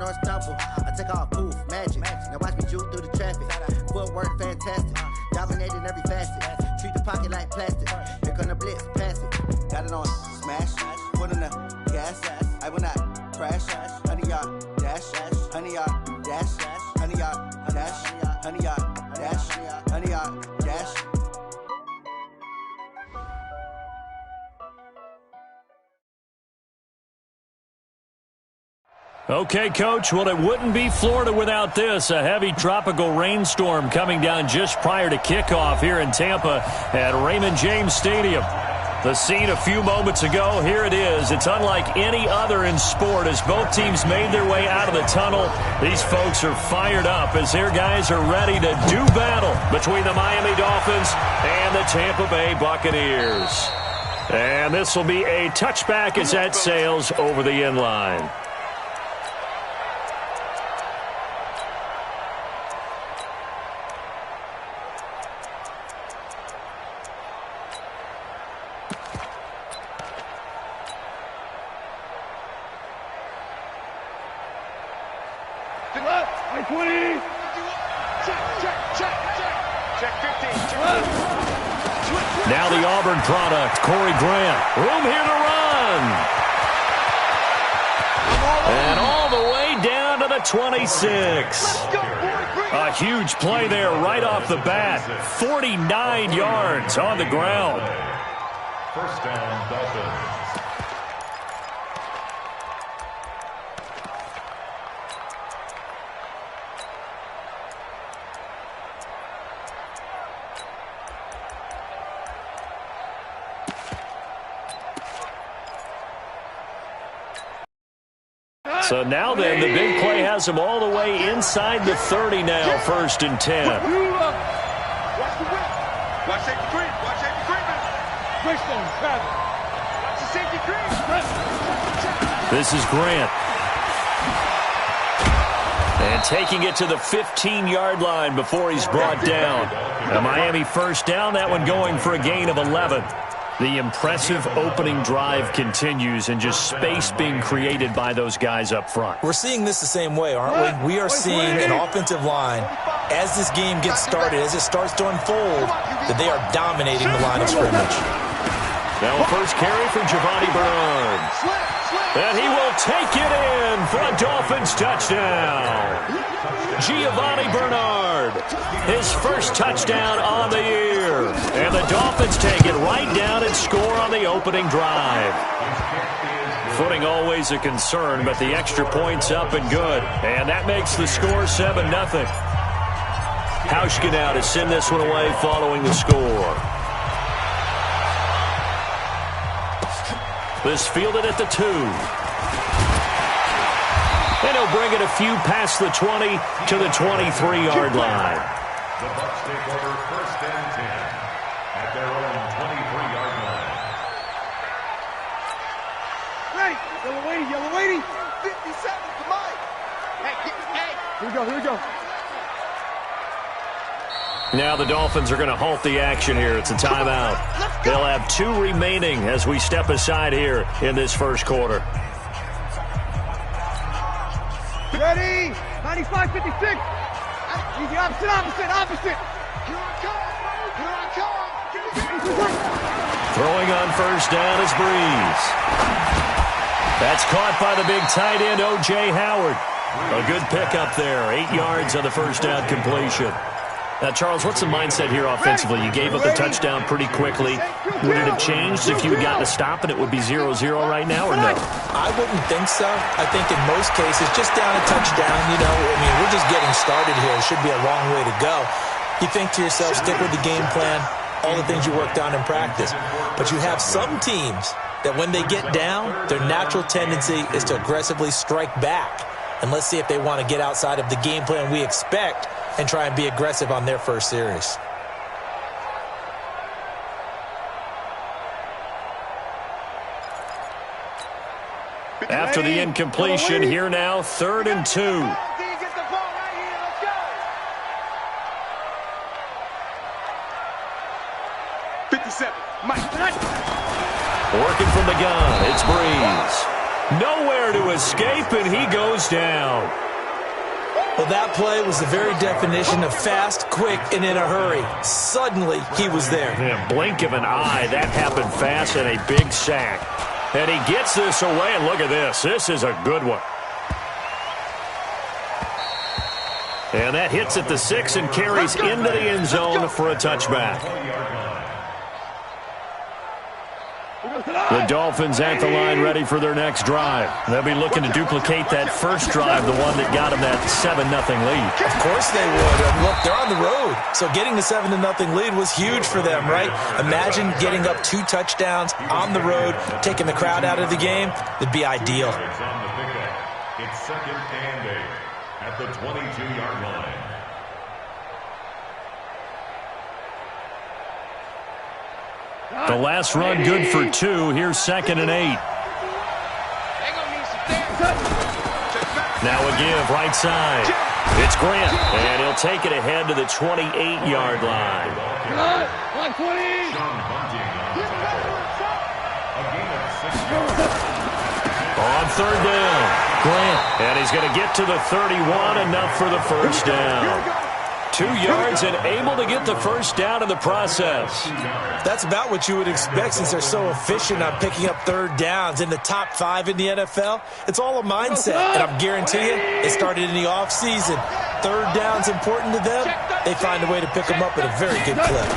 or stumble. I take off, poof, magic. Now watch me juke through the traffic. Footwork fantastic. Dominating every facet. Treat the pocket like plastic. Here come the blitz, pass it. Got it on smash. Put in the gas. I will not crash. Honey yard dash. Honey yard dash. Honey yard dash. Honey yard dash. Honey yard dash. Okay, Coach, well, it wouldn't be Florida without this. A heavy tropical rainstorm coming down just prior to kickoff here in Tampa at Raymond James Stadium. The scene a few moments ago, here it is. It's unlike any other in sport as both teams made their way out of the tunnel. These folks are fired up as their guys are ready to do battle between the Miami Dolphins and the Tampa Bay Buccaneers. And this will be a touchback as that sails over the end line. Now the Auburn product, Corey Grant. Room here to run. And all the way down to the 26. A huge play there right off the bat. 49 yards on the ground. First down, Dolphins. So now then, the big play has him all the way inside the 30 now, 1st and 10. Watch the whip. Watch safety creep. Watch safety creeping. Wishbone, travel. Watch the safety creep. This is Grant. And taking it to the 15-yard line before he's brought down. A Miami first down, that one going for a gain of 11. The impressive opening drive continues and just space being created by those guys up front. We're seeing this the same way, aren't we? We are seeing an offensive line, as this game gets started, as it starts to unfold, that they are dominating the line of scrimmage. Now a first carry for Giovanni Bernard. And he will take it in for a Dolphins touchdown. Giovanni Bernard, his first touchdown on the year. And the Dolphins take it right down and score on the opening drive. Footing always a concern, but the extra point's up and good. And that makes the score 7-0. Hauschka now to send this one away following the score. This fielded at the 2. And he'll bring it a few past the 20 to the 23-yard line. The Bucs take over 1st and 10 at their own 23-yard line. Ready. Yellow lady. 57 to Mike. Hey. Here we go. Now the Dolphins are going to halt the action here. It's a timeout. They'll have 2 remaining as we step aside here in this first quarter. Ready. 95, 56. Easy, opposite. Here I come. Throwing on first down is Breeze. That's caught by the big tight end, O.J. Howard. A good pickup there. 8 yards on the first down completion. Now, Charles, what's the mindset here offensively? You gave up the touchdown pretty quickly. Would it have changed if you had gotten a stop and it would be 0-0 right now, or no? I wouldn't think so. I think in most cases, just down a touchdown, we're just getting started here. It should be a long way to go. You think to yourself, stick with the game plan, all the things you worked on in practice. But you have some teams that when they get down, their natural tendency is to aggressively strike back. And let's see if they want to get outside of the game plan we expect and try and be aggressive on their first series. After the incompletion, here now, 3rd and 2. Mike. Working from the gun, it's Breeze. Nowhere to escape, and he goes down. Well, that play was the very definition of fast, quick, and in a hurry. Suddenly, he was there. Yeah, blink of an eye, that happened fast, and a big sack. And he gets this away, and look at this. This is a good one. And that hits at the 6 and carries into the end zone for a touchback. The Dolphins at the line ready for their next drive. They'll be looking to duplicate that first drive, the one that got them that 7-0 lead. Of course they would. Look, they're on the road. So getting the 7-0 lead was huge for them, right? Imagine getting up 2 touchdowns on the road, taking the crowd out of the game. It'd be ideal. It's 2nd and 8 at the 22-yard line. The last run good for 2. Here's 2nd and 8. Now a give, right side. It's Grant, and he'll take it ahead to the 28-yard line. On 3rd down, Grant, and he's going to get to the 31, enough for the first down. 2 yards and able to get the first down in the process. That's about what you would expect since they're so efficient on picking up 3rd downs in the top 5 in the NFL. It's all a mindset, and I'm guaranteeing you, it started in the offseason. 3rd down's important to them. They find a way to pick them up at a very good clip.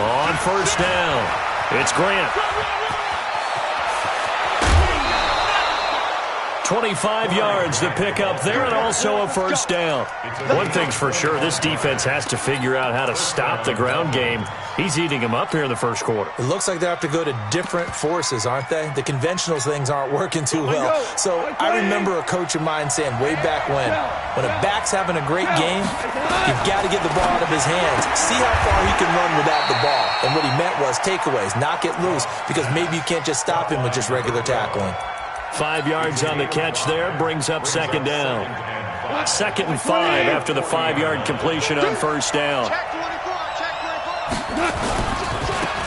On 1st down, it's Grant. 25 yards to pick up there, and also a first down. One thing's for sure, this defense has to figure out how to stop the ground game. He's eating them up here in the first quarter. It looks like they have to go to different forces, aren't they? The conventional things aren't working too well. So I remember a coach of mine saying way back when a back's having a great game, you've got to get the ball out of his hands. See how far he can run without the ball. And what he meant was takeaways, knock it loose, because maybe you can't just stop him with just regular tackling. 5 yards on the catch there, brings up 2nd down. 2nd and 5 after the 5-yard completion on 1st down.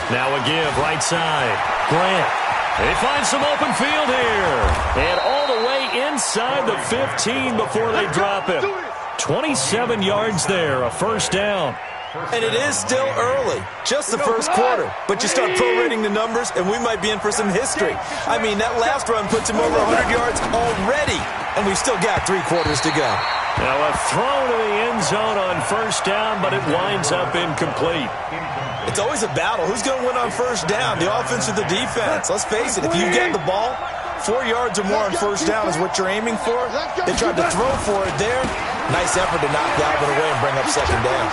Now a give, right side. Grant. They find some open field here. And all the way inside the 15 before they drop him. 27 yards there, a first down. And it is still early, just the first quarter. But you start prorating the numbers, and we might be in for some history. I mean, that last run puts him over 100 yards already, and we've still got 3 quarters to go. Now a throw to the end zone on first down, but it winds up incomplete. It's always a battle. Who's going to win on first down, the offense or the defense? Let's face it, if you get the ball, 4 yards or more on first down is what you're aiming for. They tried to throw for it there. Nice effort to knock Galvin away and bring up 2nd down.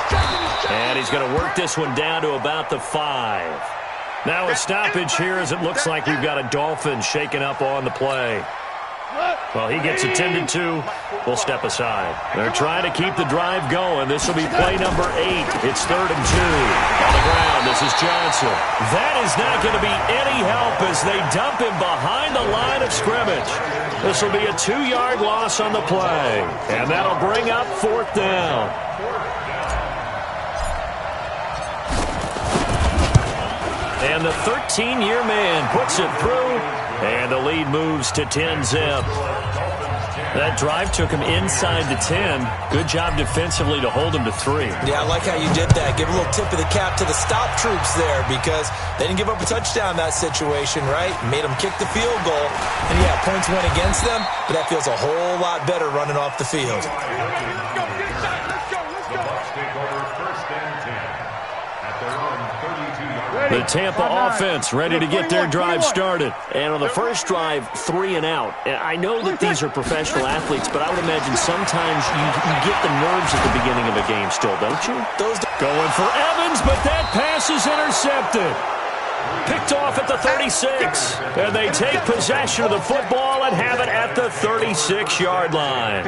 And he's going to work this one down to about the 5. Now a stoppage here as it looks like we've got a Dolphin shaken up on the play. Well, he gets attended to. We'll step aside. They're trying to keep the drive going. This will be play number 8. It's 3rd and 2. On the ground, this is Johnson. That is not going to be any help as they dump him behind the line of scrimmage. This will be a 2-yard loss on the play. And that'll bring up 4th down. And the 13-year man puts it through, and the lead moves to 10-zip. That drive took him inside the 10. Good job defensively to hold him to 3. Yeah, I like how you did that. Give a little tip of the cap to the stop troops there because they didn't give up a touchdown in that situation, right? Made them kick the field goal. And, yeah, points went against them, but that feels a whole lot better running off the field. The Tampa offense ready to get their drive started. And on the first drive, 3 and out. And I know that these are professional athletes, but I would imagine sometimes you get the nerves at the beginning of a game still, don't you? Going for Evans, but that pass is intercepted. Picked off at the 36. And they take possession of the football and have it at the 36-yard line.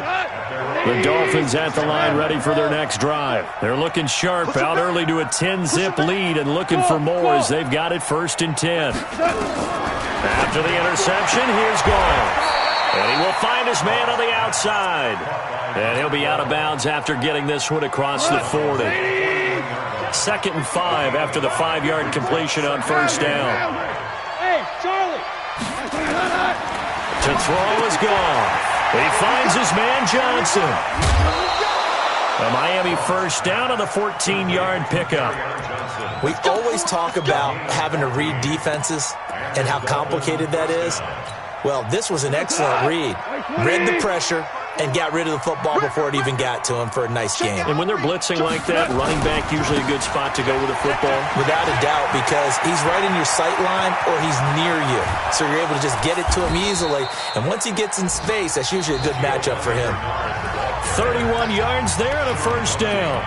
The Dolphins at the line ready for their next drive. They're looking sharp, out early to a 10-zip lead and looking for more as they've got it 1st and 10. After the interception, here's Gall. And he will find his man on the outside. And he'll be out of bounds after getting this one across the 40. 2nd and 5 after the 5-yard completion on first down. Hey, Charlie! To throw is gone. He finds his man Johnson. A Miami first down on the 14-yard pickup. We always talk about having to read defenses and how complicated that is. Well, this was an excellent read. Read the pressure and got rid of the football before it even got to him for a nice game. And when they're blitzing like that, running back usually a good spot to go with the football? Without a doubt, because he's right in your sight line or he's near you. So you're able to just get it to him easily. And once he gets in space, that's usually a good matchup for him. 31 yards there and a first down.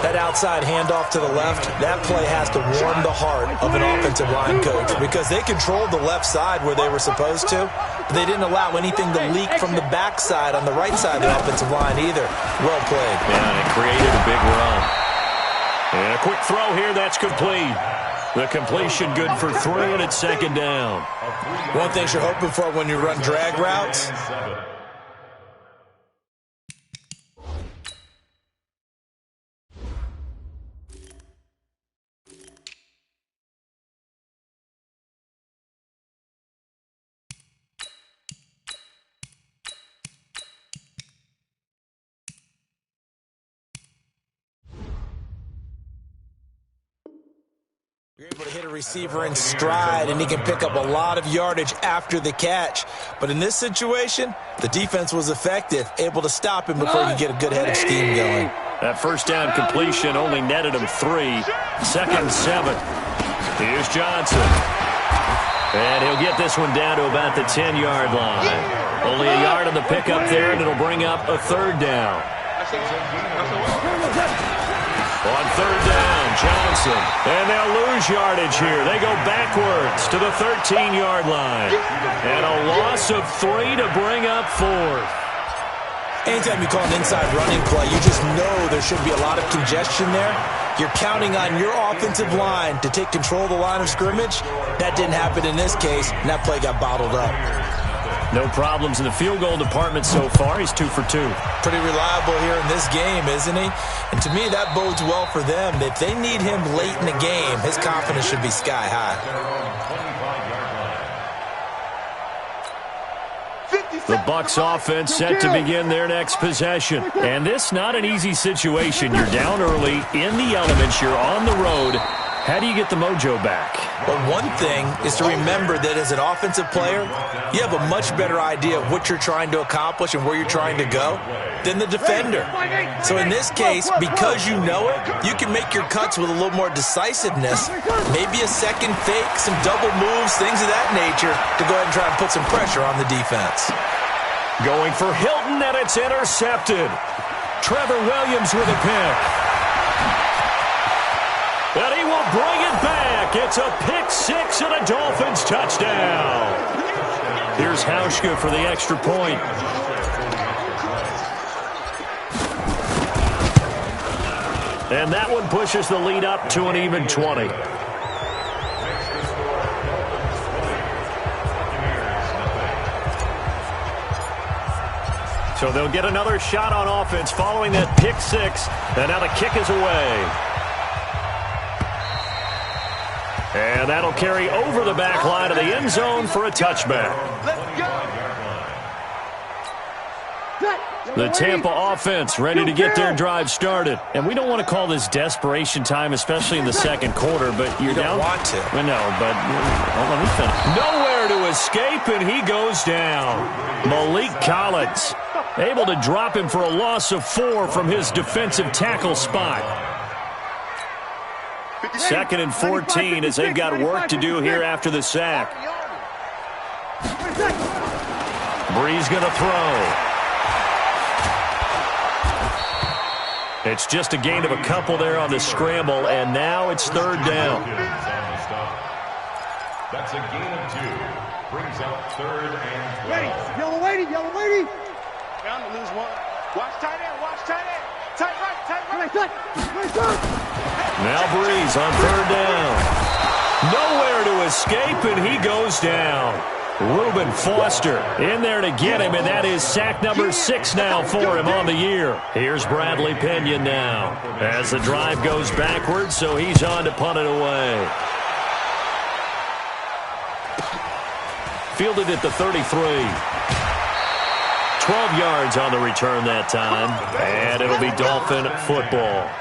That outside handoff to the left, that play has to warm the heart of an offensive line coach because they controlled the left side where they were supposed to, but they didn't allow anything to leak from the backside on the right side of the offensive line either. Well played. Yeah, it created a big run. And a quick throw here, that's complete. The completion good for 3, and it's second down. One thing you're hoping for when you run drag routes, you're able to hit a receiver in stride, and he can pick up a lot of yardage after the catch. But in this situation, the defense was effective, able to stop him before you get a good head of steam going. That first down completion only netted him 3. Second 7. Here's Johnson. And he'll get this one down to about the 10-yard line. Only a yard on the pickup there, and it'll bring up a third down. On third down, Johnson. And they'll lose yardage here. They go backwards to the 13-yard line. And a loss of 3 to bring up 4th. Anytime you call an inside running play, you just know there should be a lot of congestion there. You're counting on your offensive line to take control of the line of scrimmage. That didn't happen in this case, and that play got bottled up. No problems in the field goal department so far. He's 2 for 2. Pretty reliable here in this game, isn't he? And to me, that bodes well for them. If they need him late in the game, his confidence should be sky high. The Bucs offense set to begin their next possession. And this not an easy situation. You're down early, in the elements, you're on the road. How do you get the mojo back? Well, one thing is to remember that as an offensive player, you have a much better idea of what you're trying to accomplish and where you're trying to go than the defender. So in this case, because you know it, you can make your cuts with a little more decisiveness, maybe a second fake, some double moves, things of that nature, to go ahead and try and put some pressure on the defense. Going for Hilton, and it's intercepted. Trevor Williams with a pick. And he will bring it back. It's a pick 6 and a Dolphins touchdown. Here's Hauschka for the extra point. And that one pushes the lead up to an even 20. So they'll get another shot on offense following that pick 6. And now the kick is away. And that'll carry over the back line of the end zone for a touchback. The Tampa offense ready to get their drive started. And we don't want to call this desperation time, especially in the second quarter, but you're down. You don't want to. Well, no, but let me finish. Nowhere to escape, and he goes down. Malik Collins able to drop him for a loss of 4 from his defensive tackle spot. 2nd and 14 as they've got work to do here after the sack. Breeze going to throw. It's just a gain of a couple there on the scramble, and now it's third down. That's a gain of 2. Brings out 3rd and 12. Yellow lady, yellow lady. Bound to lose 1. Watch tight end, watch tight end. Tight right, tight right. Now Breeze on third down. Nowhere to escape, and he goes down. Reuben Foster in there to get him, and that is sack number 6 now for him on the year. Here's Bradley Pinion now as the drive goes backwards, so he's on to punt it away. Fielded at the 33. 12 yards on the return that time, and it'll be Dolphin football.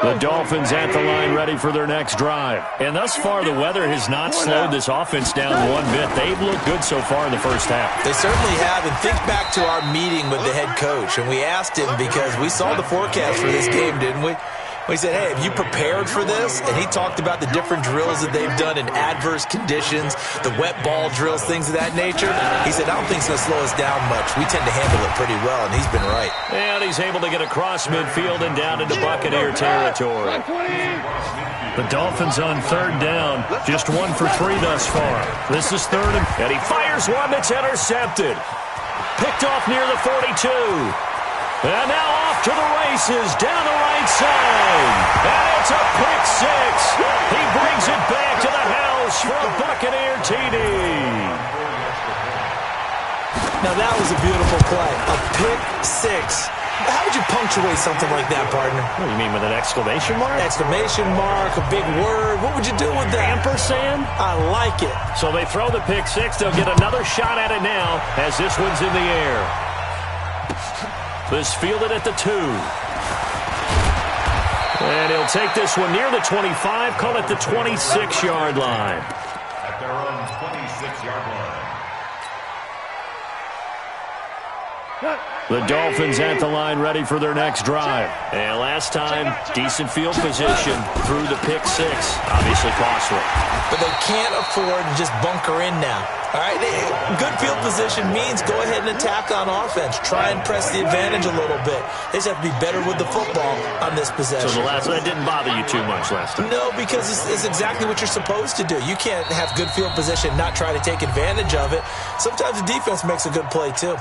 The Dolphins at the line ready for their next drive. And thus far, the weather has not slowed this offense down one bit. They've looked good so far in the first half. They certainly have. And think back to our meeting with the head coach. And we asked him because we saw the forecast for this game, didn't we? We said, hey, have you prepared for this? And he talked about the different drills that they've done in adverse conditions, the wet ball drills, things of that nature. He said, I don't think it's going to slow us down much. We tend to handle it pretty well, and he's been right. And he's able to get across midfield and down into Buccaneer territory. The Dolphins on third down, just 1 for 3 thus far. This is third, and he fires one that's intercepted. Picked off near the 42. And now off to the races, down the right side. And it's a pick six. He brings it back to the house for a Buccaneer TD. Now that was a beautiful play. A pick six. How would you punctuate something like that, partner? What do you mean, with an exclamation mark? Exclamation mark, a big word. What would you do with that? Ampersand? I like it. So they throw the pick six. They'll get another shot at it now as this one's in the air. This fielded at the 2. And he'll take this one near the 25, call it the 26-yard line. At their own 26-yard line. The Dolphins at the line ready for their next drive. And last time, decent field position through the pick six. Obviously costly. But they can't afford to just bunker in now. All right, good field position means go ahead and attack on offense. Try and press the advantage a little bit. They just have to be better with the football on this possession. So that didn't bother you too much last time? No, because it's exactly what you're supposed to do. You can't have good field position and not try to take advantage of it. Sometimes the defense makes a good play, too.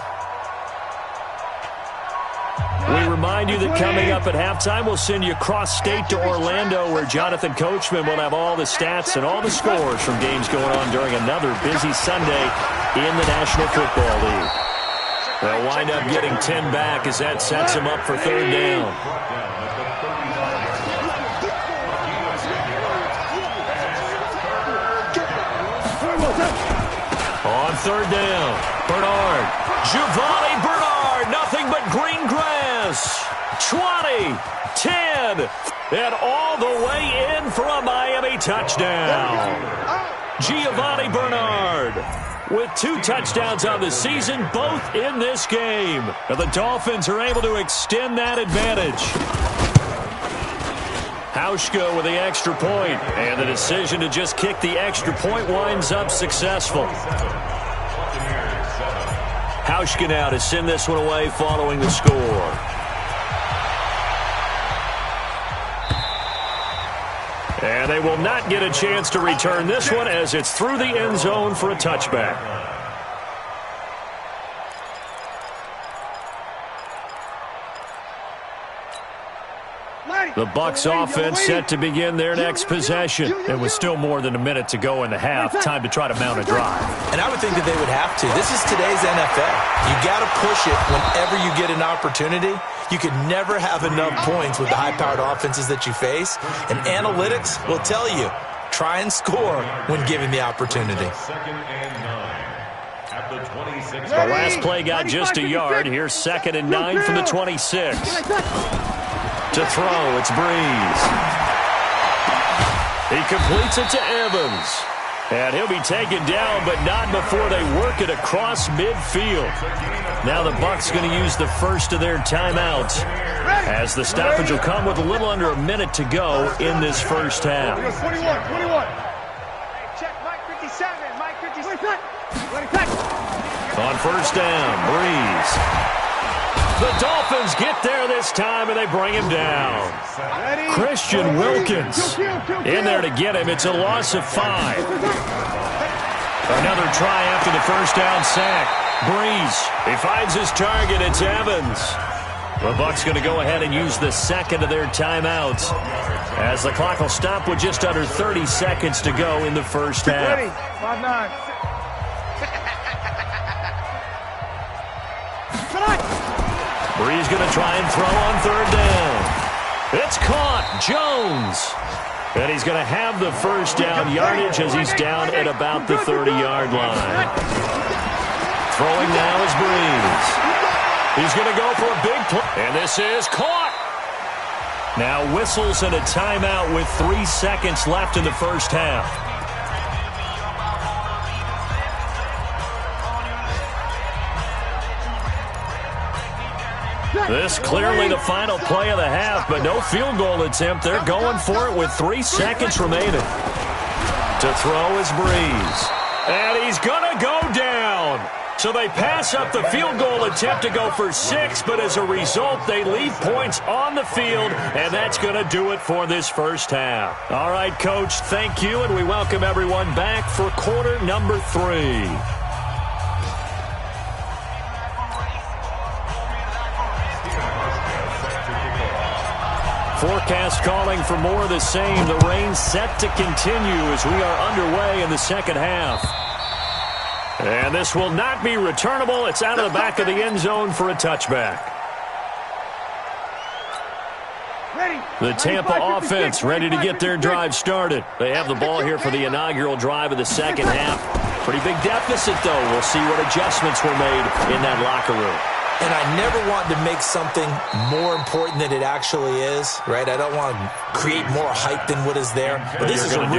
We remind you that coming up at halftime, we'll send you cross-state to Orlando, where Jonathan Coachman will have all the stats and all the scores from games going on during another busy Sunday in the National Football League. They'll wind up getting 10 back as that sets them up for third down. On third down, Bernard. Giovanni Bernard, nothing but green grass. 20, 10, and all the way in for a Miami touchdown. Giovanni Bernard with 2 touchdowns on the season, both in this game. And the Dolphins are able to extend that advantage. Hauschka with the extra point, and the decision to just kick the extra point winds up successful. Hauschka now to send this one away following the score. And they will not get a chance to return this one as it's through the end zone for a touchback. The Bucs offense set to begin their next possession. It was still more than a minute to go in the half. Time to try to mount a drive. And I would think that they would have to. This is today's NFL. You got to push it whenever you get an opportunity. You can never have enough points with the high-powered offenses that you face. And analytics will tell you, try and score when given the opportunity. The last play got just a yard. Here's 2nd and 9 from the 26. To throw, it's Breeze. He completes it to Evans. And he'll be taken down, but not before they work it across midfield. Now the Bucs going to use the first of their timeouts, as the stoppage will come with a little under a minute to go in this first half. 21. Check Mike 57. Mike 57. On first down, Breeze. The Dolphins get there this time, and they bring him down. Christian Wilkins in there to get him. It's a loss of 5. Another try after the first down sack. Breeze, he finds his target. It's Evans. The Bucs going to go ahead and use the second of their timeouts, as the clock will stop with just under 30 seconds to go in the first half. 5-9. Breeze going to try and throw on third down. It's caught. Jones. And he's going to have the first down yardage as he's down at about the 30-yard line. Throwing now is Breeze. He's going to go for a big play. And this is caught. Now whistles and a timeout with 3 seconds left in the first half. This clearly the final play of the half, but no field goal attempt. They're going for it with 3 seconds remaining. To throw is Breeze. And he's going to go down. So they pass up the field goal attempt to go for 6, but as a result, they leave points on the field, and that's going to do it for this first half. All right, Coach, thank you, and we welcome everyone back for quarter number 3. Forecast calling for more of the same. The rain set to continue as we are underway in the second half. And this will not be returnable. It's out of the back of the end zone for a touchback. The Tampa offense ready to get their drive started. They have the ball here for the inaugural drive of the second half. Pretty big deficit, though. We'll see what adjustments were made in that locker room. And I never want to make something more important than it actually is, right? I don't want to create more hype than what is there. But this is I'm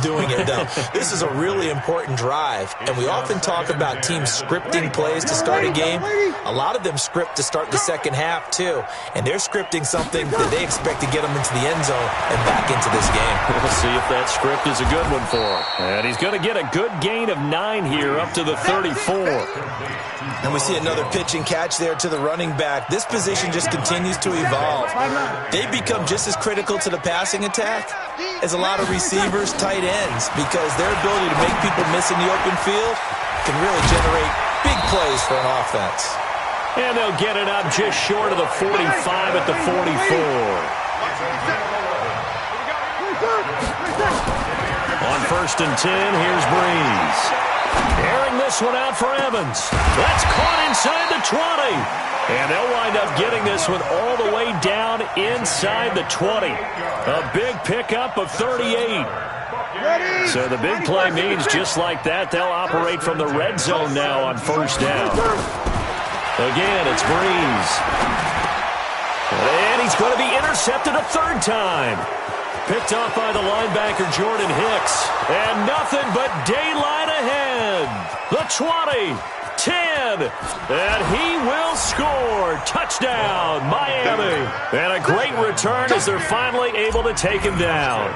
doing it, though. This is a really important drive. And we often talk about teams scripting plays to start a game. A lot of them script to start the second half, too. And they're scripting something that they expect to get them into the end zone and back into this game. We'll see if that script is a good one for him. And he's going to get a good gain of 9 here up to the 34. And we see another pitch and catch there to the running back. This position just continues to evolve. They've become just as critical to the passing attack as a lot of receivers, tight ends, because their ability to make people miss in the open field can really generate big plays for an offense. And they'll get it up just short of the 45 at the 44. On 1st and 10, here's Breeze. Airing this one out for Evans. That's caught inside the 20. And they'll wind up getting this one all the way down inside the 20. A big pickup of 38. So the big play means just like that, they'll operate from the red zone now on 1st down. Again, it's Breeze. And he's going to be intercepted a 3rd time. Picked off by the linebacker, Jordan Hicks. And nothing but daylight ahead. The 20, 10, and he will score. Touchdown, Miami. And a great return as they're finally able to take him down.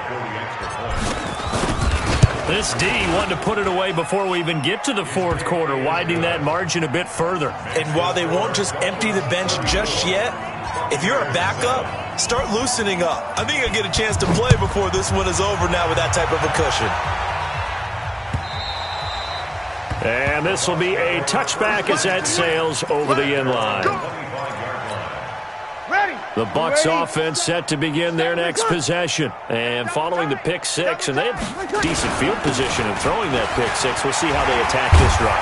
This D wanted to put it away before we even get to the 4th quarter, widening that margin a bit further. And while they won't just empty the bench just yet, if you're a backup, start loosening up. I think you'll get a chance to play before this one is over now with that type of a cushion. And this will be a touchback as that sails over the end line. The Bucs offense set to begin their next possession. And following the pick 6, and they have decent field position in throwing that pick 6. We'll see how they attack this drive.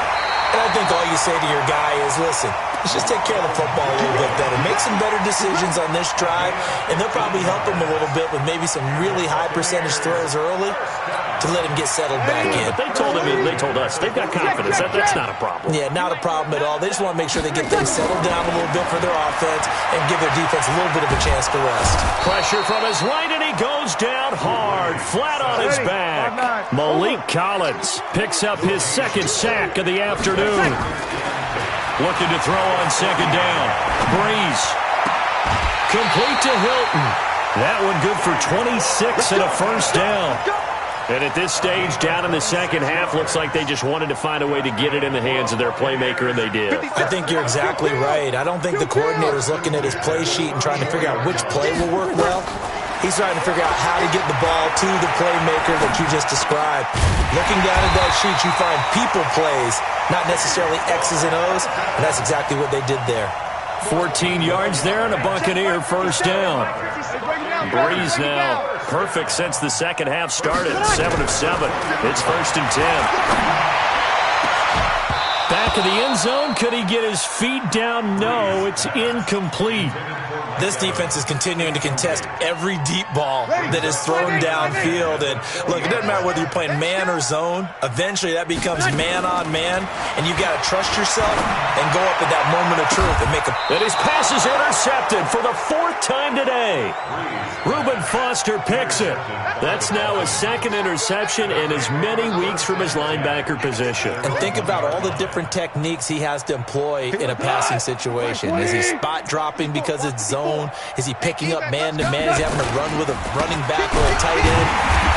And I think all you say to your guy is, listen, let's just take care of the football a little bit better. Make some better decisions on this drive, and they'll probably help him a little bit with maybe some really high percentage throws early to let him get settled back in. But they told us, they've got confidence. That's not a problem. Yeah, not a problem at all. They just want to make sure they get things settled down a little bit for their offense and give their defense a little bit of a chance to rest. Pressure from his right, and he goes down hard, flat on his back. Malik Collins picks up his 2nd sack of the afternoon. Looking to throw on 2nd down. Breeze. Complete to Hilton. That one good for 26 and a 1st down. And at this stage, down in the second half, looks like they just wanted to find a way to get it in the hands of their playmaker, and they did. I think you're exactly right. I don't think the coordinator's looking at his play sheet and trying to figure out which play will work well. He's trying to figure out how to get the ball to the playmaker that you just described. Looking down at that sheet, you find people plays, not necessarily X's and O's, and that's exactly what they did there. 14 yards there and a Buccaneer 1st down. Breeze now perfect since the second half started. 7 of 7. It's 1st and 10. Back back of the end zone. Could he get his feet down? No, it's incomplete. This defense is continuing to contest every deep ball that is thrown downfield. And look, it doesn't matter whether you're playing man or zone. Eventually, that becomes man on man, and you got to trust yourself and go up at that moment of truth and make a. And his pass is intercepted for the 4th time today. Reuben Foster picks it. That's now his 2nd interception in as many weeks from his linebacker position. And think about all the different techniques he has to employ in a passing situation. Is he spot dropping because it's zone? Is he picking up man-to-man? Is he having to run with a running back or a tight end?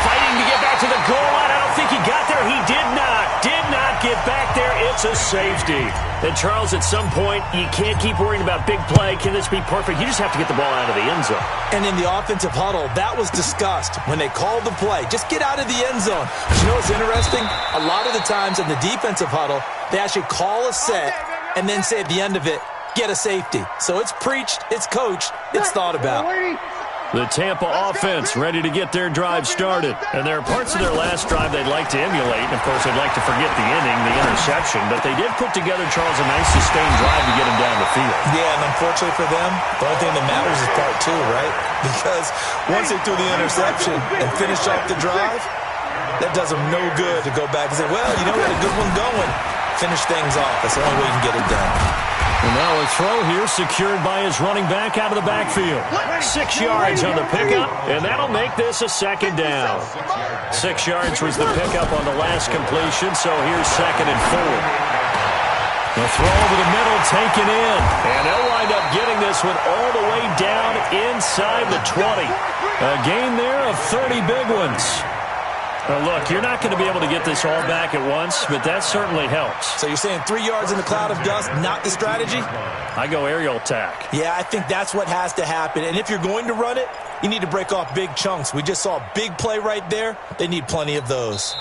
Fighting to get back to the goal line. I don't think he got there. He did not. Did not get back there. It's a safety. And, Charles, at some point, you can't keep worrying about big play. Can this be perfect? You just have to get the ball out of the end zone. And in the offensive huddle, that was discussed when they called the play. Just get out of the end zone. But you know what's interesting? A lot of the times in the defensive huddle, they actually call a set and then say at the end of it, get a safety. So it's preached, it's coached, it's thought about. The Tampa offense ready to get their drive started. And there are parts of their last drive they'd like to emulate. And, of course, they'd like to forget the inning, the interception. But they did put together, Charles, a nice sustained drive to get him down the field. Yeah, and unfortunately for them, the only thing that matters is part 2, right? Because once they threw the interception and finished off the drive, that does them no good to go back and say, well, you know, we had a good one going. Finish things off. That's the only way you can get it done. And now a throw here secured by his running back out of the backfield. 6 yards on the pickup, and that'll make this a 2nd down. 6 yards was the pickup on the last completion, so here's 2nd and 4. The throw over the middle taken in, and they'll wind up getting this one all the way down inside the 20. A gain there of 30 big ones. Look, you're not going to be able to get this all back at once, but that certainly helps. So you're saying 3 yards in the cloud of dust, not the strategy? I go aerial attack. Yeah, I think that's what has to happen. And if you're going to run it, you need to break off big chunks. We just saw a big play right there. They need plenty of those.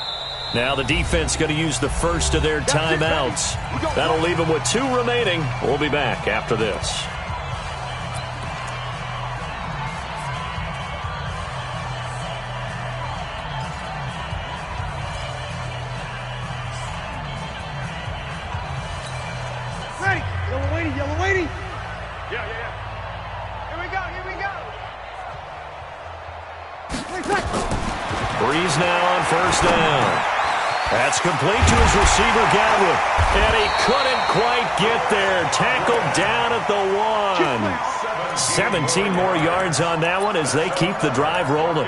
Now the defense going to use the first of their timeouts. That'll leave them with 2 remaining. We'll be back after this. Yellow waiting. Yeah. Here we go. Breeze now on 1st down. That's complete to his receiver, Godwin. And he couldn't quite get there. Tackled down at the 1. 17 more yards on that one as they keep the drive rolling.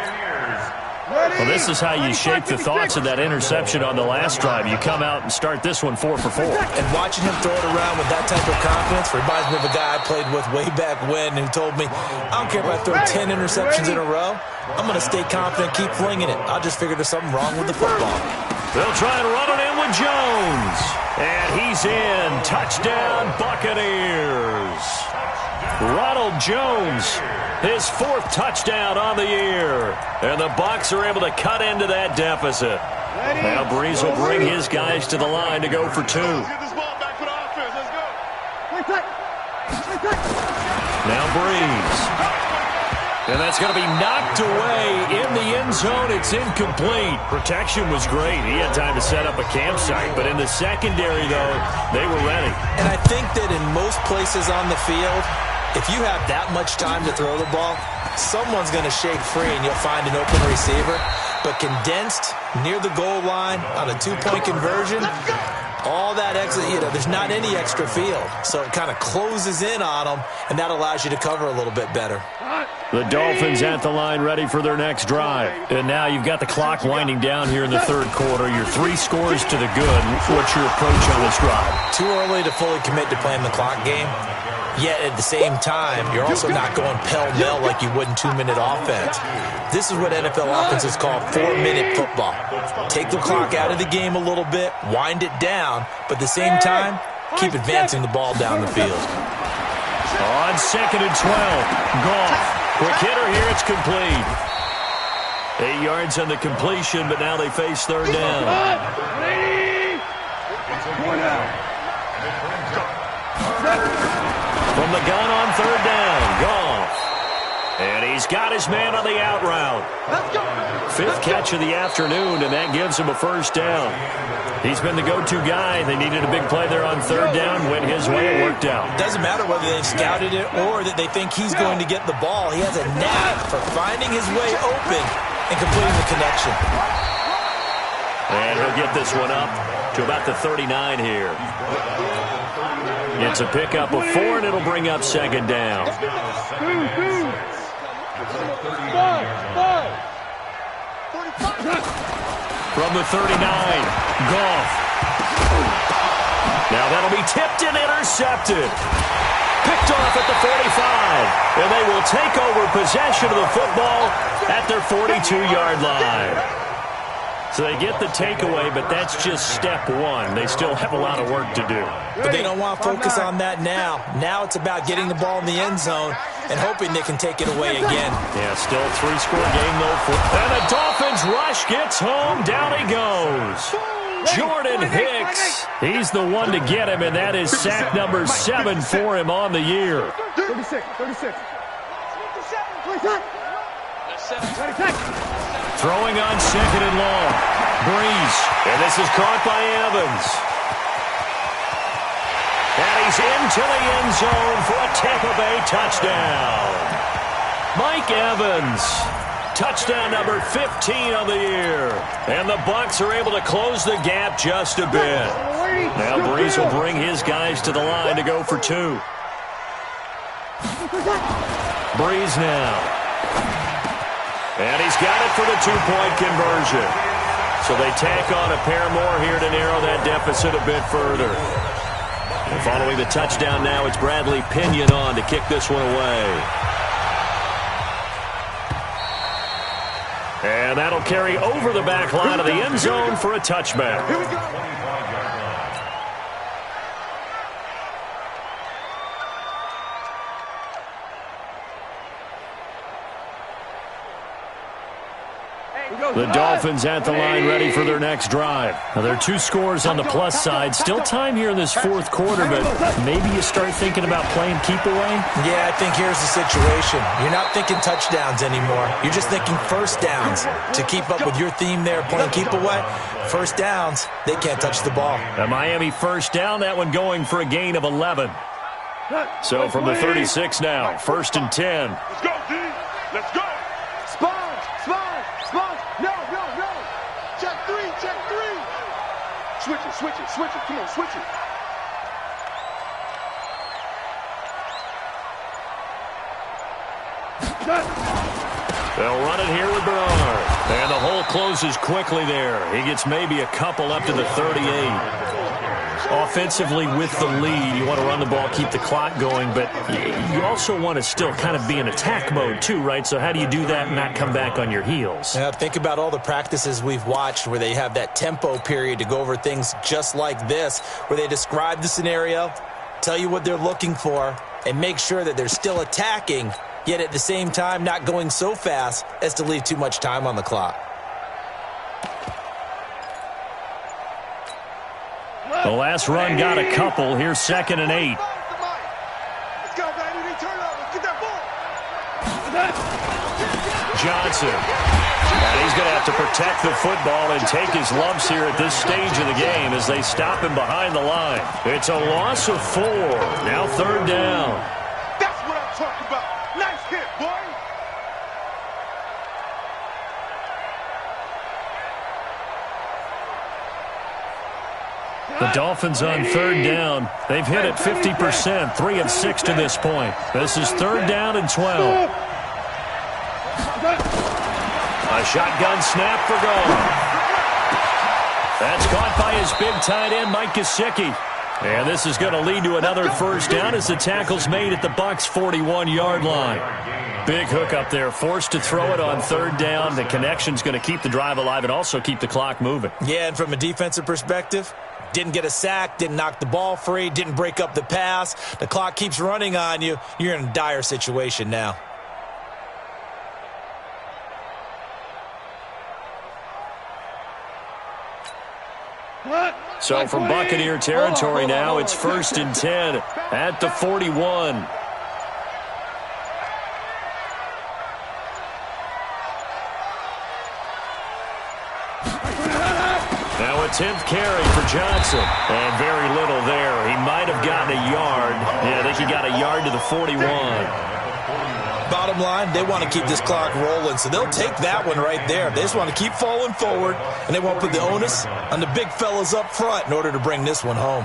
Well, this is how you shape the thoughts of that interception on the last drive. You come out and start this one 4 for 4. And watching him throw it around with that type of confidence reminds me of a guy I played with way back when who told me, I don't care if I throw 10 interceptions in a row. I'm going to stay confident, keep flinging it. I'll just figure there's something wrong with the football. They'll try and run it in with Jones. And he's in. Touchdown, Buccaneers. Ronald Jones, his 4th touchdown on the year. And the Bucs are able to cut into that deficit. Now Breeze will bring his guys to the line to go for 2. Now Breeze. And that's going to be knocked away in the end zone. It's incomplete. Protection was great. He had time to set up a campsite. But in the secondary, though, they were ready. And I think that in most places on the field, if you have that much time to throw the ball, someone's going to shake free and you'll find an open receiver. But condensed near the goal line on a 2-point conversion, all that extra, there's not any extra field. So it kind of closes in on them, and that allows you to cover a little bit better. The Dolphins at the line ready for their next drive. And now you've got the clock winding down here in the 3rd quarter. You're 3 scores to the good. What's your approach on this drive? Too early to fully commit to playing the clock game. Yet at the same time, you're also not going pell-mell like you would in 2-minute offense. This is what NFL offenses call 4-minute football. Take the clock out of the game a little bit, wind it down, but at the same time, keep advancing the ball down the field. On 2nd and 12, Goff. Quick hitter here, it's complete. 8 yards on the completion, but now they face 3rd down. From the gun on 3rd down, Goff. And he's got his man on the out route. Fifth catch of the afternoon, and that gives him a first down. He's been the go-to guy. They needed a big play there on third down. Went his way. It worked out. Doesn't matter whether they've scouted it or that they think he's going to get the ball. He has a knack for finding his way open and completing the connection. And he'll get this one up to about the 39 here. It's a pickup of 4, and it'll bring up second down. From the 39, Goff. Now that'll be tipped and intercepted. Picked off at the 45. And they will take over possession of the football at their 42-yard line. So they get the takeaway, but that's just step one. They still have a lot of work to do. But they don't want to focus on that now. Now it's about getting the ball in the end zone and hoping they can take it away again. Yeah, still a 3-score game, though. And the Dolphins rush gets home. Down he goes. Jordan Hicks. He's the one to get him, and that is sack number 7 for him on the year. 36. Throwing on second and long. Breeze. And this is caught by Evans. And he's into the end zone for a Tampa Bay touchdown. Mike Evans. Touchdown number 15 of the year. And the Bucs are able to close the gap just a bit. Now Breeze will bring his guys to the line to go for 2. Breeze now. And he's got it for the 2-point conversion. So they tack on a pair more here to narrow that deficit a bit further. And following the touchdown now, it's Bradley Pinion on to kick this one away. And that'll carry over the back line of the end zone for a touchback. Here we go. The Dolphins at the line ready for their next drive. Now, there are 2 scores on the plus side. Still time here in this fourth quarter, but maybe you start thinking about playing keep away? Yeah, I think here's the situation. You're not thinking touchdowns anymore. You're just thinking first downs. To keep up with your theme there, playing keep away, first downs, they can't touch the ball. A Miami first down, that one going for a gain of 11. So from the 36 now, 1st and 10. Let's go, D. Let's go. No. Check three. Switch it. Come on, switch it. They'll run it here with Bernard. And the hole closes quickly there. He gets maybe a couple up to the 38. Offensively with the lead, you want to run the ball, keep the clock going, but you also want to still kind of be in attack mode too, right? So how do you do that and not come back on your heels? Yeah, think about all the practices we've watched where they have that tempo period to go over things just like this, where they describe the scenario, tell you what they're looking for, and make sure that they're still attacking, yet at the same time not going so fast as to leave too much time on the clock. The last run got a couple. Here's 2nd and 8. Let's go, baby. Turn up. Let's get that ball. Johnson. And he's going to have to protect the football and take his lumps here at this stage of the game as they stop him behind the line. It's a loss of 4. Now 3rd down. That's what I'm talking about. Nice hit, boy. The Dolphins on 3rd down. They've hit it 50%, 3 of 6 to this point. This is 3rd down and 12. A shotgun snap for goal. That's caught by his big tight end, Mike Gesicki. And this is going to lead to another first down as the tackle's made at the Bucs' 41-yard line. Big hook up there, forced to throw it on 3rd down. The connection's going to keep the drive alive and also keep the clock moving. Yeah, and from a defensive perspective, didn't get a sack, didn't knock the ball free, didn't break up the pass. The clock keeps running on you. You're in a dire situation now. So from Buccaneer territory now, it's 1st and 10 at the 41. 10th carry for Johnson. And very little there. He might have gotten a yard. Yeah, I think he got a yard to the 41. Bottom line, they want to keep this clock rolling, so they'll take that one right there. They just want to keep falling forward, and they won't put the onus on the big fellas up front in order to bring this one home.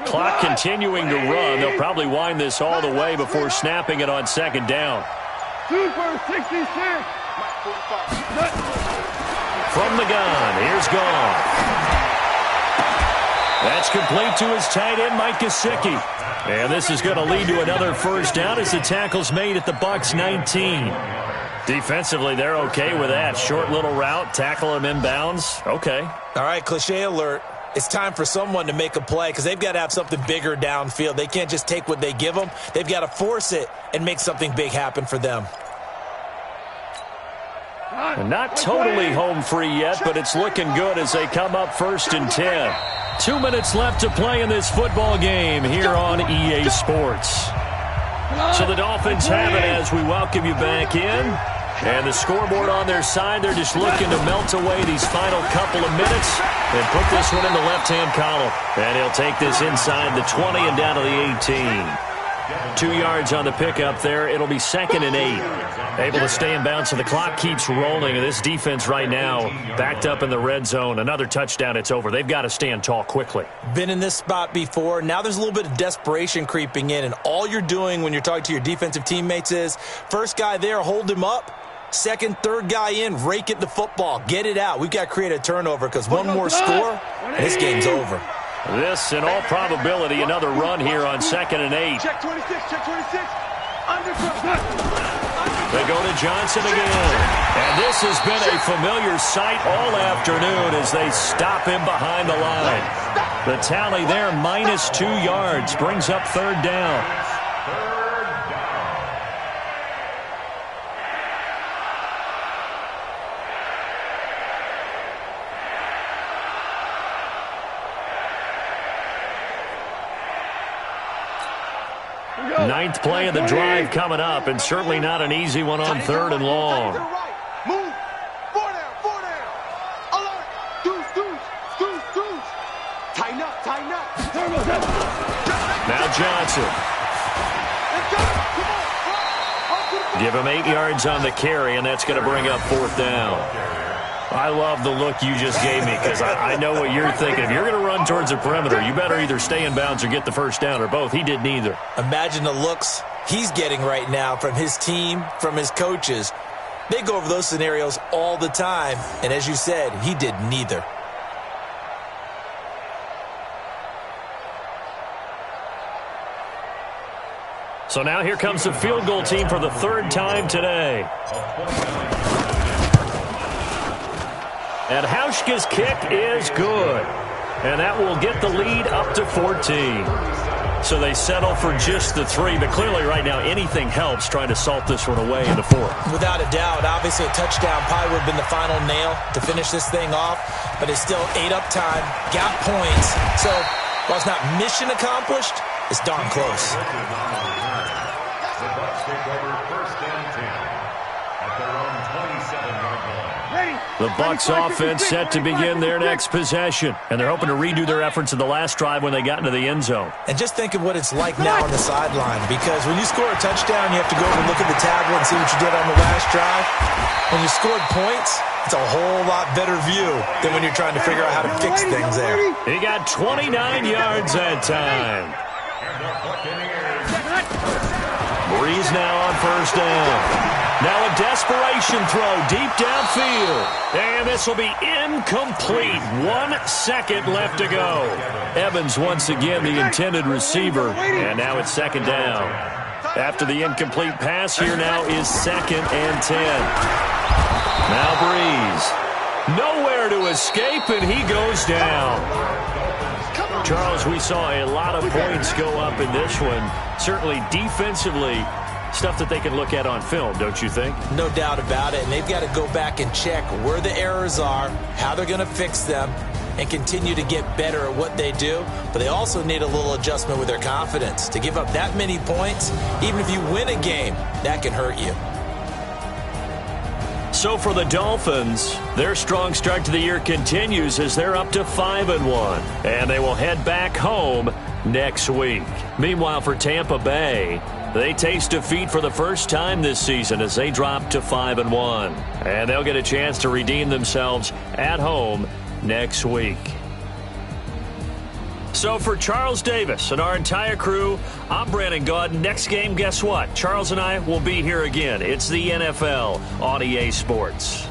Clock continuing to run. They'll probably wind this all the way before snapping it on second down. Super 66. From the gun, here's Gone. That's complete to his tight end, Mike Gesicki. And this is going to lead to another first down as the tackle's made at the Bucs 19. Defensively, they're okay with that. Short little route, tackle him inbounds. Okay. All right, cliche alert. It's time for someone to make a play because they've got to have something bigger downfield. They can't just take what they give them. They've got to force it and make something big happen for them. And not totally home free yet, but it's looking good as they come up 1st and 10. 2 minutes left to play in this football game here on EA Sports. So the Dolphins have it as we welcome you back in. And the scoreboard on their side, they're just looking to melt away these final couple of minutes and put this one in the left-hand column. And he'll take this inside the 20 and down to the 18. 2 yards on the pickup there. It'll be 2nd and 8. Able to stay in bounds, so the clock keeps rolling. And this defense right now backed up in the red zone. Another touchdown, it's over. They've got to stand tall quickly. Been in this spot before. Now there's a little bit of desperation creeping in. And all you're doing when you're talking to your defensive teammates is, first guy there, hold him up. Second, third guy in, rake at the football. Get it out. We've got to create a turnover because one more score, and this game's over. This, in all probability, another run here on 2nd and 8. Check 26, check 26. They go to Johnson again. And this has been a familiar sight all afternoon as they stop him behind the line. The tally there, -2 yards, brings up 3rd down. Ninth play of the drive coming up, and certainly not an easy one on 3rd and long. Move. 4 down. Alert. Deuce. Tighten up. Now Johnson. Give him 8 yards on the carry, and that's going to bring up 4th down. I love the look you just gave me because I know what you're thinking. If you're going to run towards the perimeter, you better either stay in bounds or get the first down, or both. He did neither. Imagine the looks he's getting right now from his team, from his coaches. They go over those scenarios all the time, and as you said, he did neither. So now here comes the field goal team for the 3rd time today. And Hauschka's kick is good. And that will get the lead up to 14. So they settle for just the 3. But clearly right now anything helps trying to salt this one away in the 4th. Without a doubt. Obviously a touchdown probably would have been the final nail to finish this thing off. But it's still ate up time. Got points. So while it's not mission accomplished, it's darn close. The Bucs take over 1st and 10 at their own 27-yard line. The Bucs offense set to begin their next possession. And they're hoping to redo their efforts in the last drive when they got into the end zone. And just think of what it's like now on the sideline. Because when you score a touchdown, you have to go over and look at the tablet and see what you did on the last drive. When you scored points, it's a whole lot better view than when you're trying to figure out how to fix things there. He got 29 yards that time. Breeze now on 1st down. Now a desperation throw deep downfield. And this will be incomplete. 1 second left to go. Evans once again the intended receiver. And now it's 2nd down. After the incomplete pass, here now is 2nd and 10. Now Breeze. Nowhere to escape, and he goes down. Charles, we saw a lot of points go up in this one. Certainly defensively, stuff that they can look at on film, don't you think? No doubt about it. And they've got to go back and check where the errors are, how they're going to fix them. and continue to get better at what they do, but they also need a little adjustment with their confidence. To give up that many points, even if you win a game, that can hurt you. So for the Dolphins, their strong start to the year continues as they're up to 5-1, and they will head back home next week. Meanwhile, for Tampa Bay, they taste defeat for the first time this season as they drop to 5-1, and they'll get a chance to redeem themselves at home next week. So for Charles Davis and our entire crew, I'm Brandon Gaud. Next game, guess what? Charles and I will be here again. It's the NFL on EA Sports.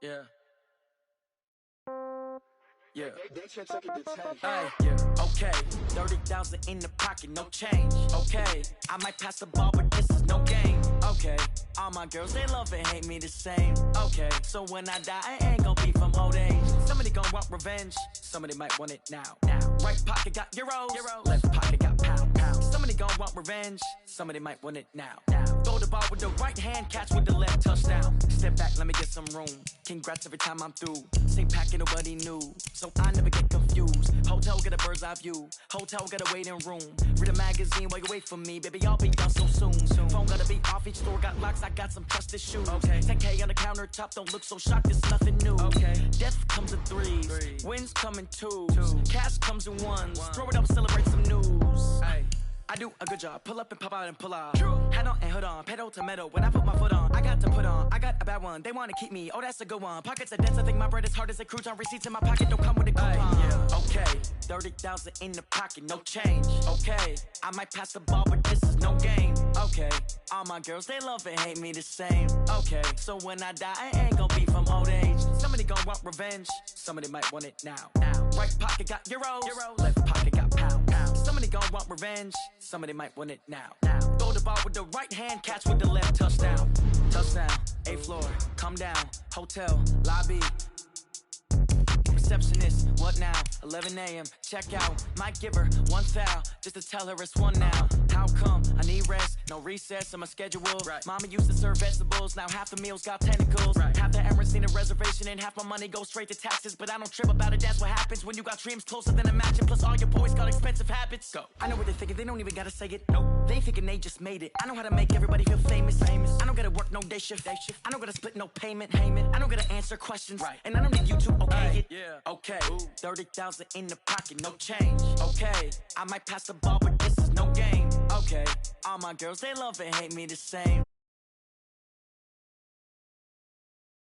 Yeah. Yeah. Hey, yeah. Okay. 30,000 in the pocket, no change. Okay. I might pass the ball, but this is no game. Okay. All my girls, they love and hate me the same. Okay. So when I die, I ain't gon' be from old age. Somebody gon' want revenge. Somebody might want it now. Right pocket got euros. Left pocket got pound. Somebody gon' want revenge. Somebody might want it now. Throw the ball with the right hand, catch with the left, touchdown. Step back, let me get some room. Congrats every time I'm through. Same packet, nobody knew. So I never get confused. Hotel get a bird's eye view. Hotel get a waiting room. Read a magazine while you wait for me. Baby, I'll be out so soon. Phone gotta be off, each store got locks. I got some trusted shoes. Okay. 10K on the countertop, don't look so shocked, it's nothing new. Okay. Death comes in threes. Wins come in twos. Cash comes in ones. Throw it up, celebrate some news. Hey. I do a good job. Pull up and pop out and pull out. True. Head on and hood on. Pedal to metal. When I put my foot on, I got to put on. I got a bad one. They want to keep me. Oh, that's a good one. Pockets are dense. I think my bread is hard as a crouton. Receipts in my pocket don't come with a coupon. Yeah. Okay. 30,000 in the pocket. No change. Okay. I might pass the ball, but this is no game. Okay. All my girls, they love and hate me the same. Okay. So when I die, I ain't gonna be from old age. Somebody gon' want revenge. Somebody might want it now. Right pocket got euros. Left pocket got pound. Somebody gon' want revenge. Somebody might want it now. Throw the ball with the right hand, catch with the left, touchdown. Touchdown, 8th floor, come down, hotel, lobby. Receptionist, what now? 11 a.m., check out. Might give her one foul, just to tell her it's one now. How come? I need rest, no recess in my schedule. Right. Mama used to serve vegetables, now half the meals got tentacles. Right. Half the errands need a reservation and half my money goes straight to taxes. But I don't trip about it, that's what happens when you got dreams closer than a match. And plus all your boys got expensive habits. Go. I know what they're thinking, they don't even gotta say it. Nope. They thinking they just made it. I know how to make everybody feel famous. I don't gotta work no day shift. I don't gotta split no payment. I don't gotta answer questions. Right. And I don't need you to okay it. Yeah. Okay. 30,000 in the pocket, no change. Okay. I might pass the ball, but this is no game. Okay. All my girls, they love and hate me the same.